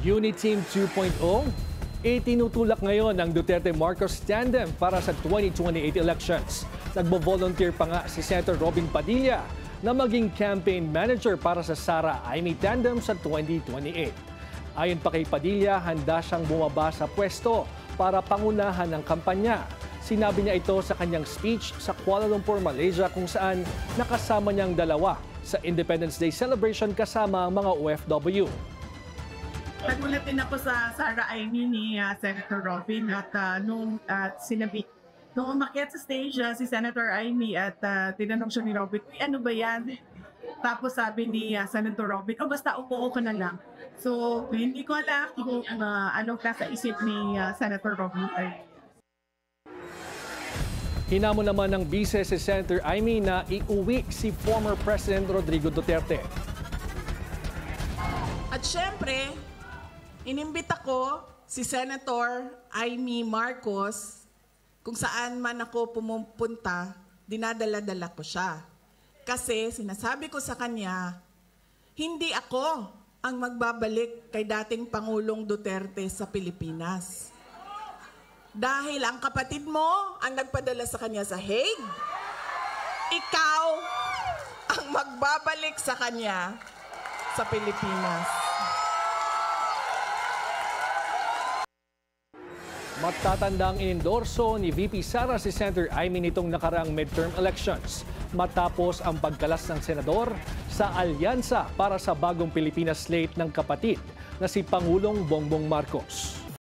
Uniteam 2.0, itinutulak ngayon ang Duterte-Marcos tandem para sa 2028 elections. Nagbo-volunteer pa nga si Senator Robin Padilla na maging campaign manager para sa Sara Amy tandem sa 2028. Ayon pa kay Padilla, handa siyang bumaba sa pwesto para pangunahan ng kampanya. Sinabi niya ito sa kanyang speech sa Kuala Lumpur, Malaysia, kung saan nakasama niyang dalawa sa Independence Day celebration kasama ang mga OFW. Nagulat din ako sa Sara Amy ni Senator Robin at nung umakyat sa stage si Senator Amy at tinanong siya ni Robin, ano ba yan? Tapos sabi ni Senator Robin, basta upo ka na lang. So hindi ko alam kung anong nasa isip ni Senator Robin. Hinamon naman ng bise si Senator Amy na iuwi si former President Rodrigo Duterte. At syempre, inimbita ko si Senator Amy Marcos kung saan man ako pumupunta, dinadala-dala ko siya. Kasi sinasabi ko sa kanya, hindi ako ang magbabalik kay dating Pangulong Duterte sa Pilipinas. Dahil ang kapatid mo ang nagpadala sa kanya sa Hague, ikaw ang magbabalik sa kanya sa Pilipinas. Matatandang inendorso ni VP Sara si Senator Amy nitong nakaraang midterm elections matapos ang pagkalas ng senador sa alyansa para sa bagong Pilipinas slate ng kapatid na si Pangulong Bongbong Marcos.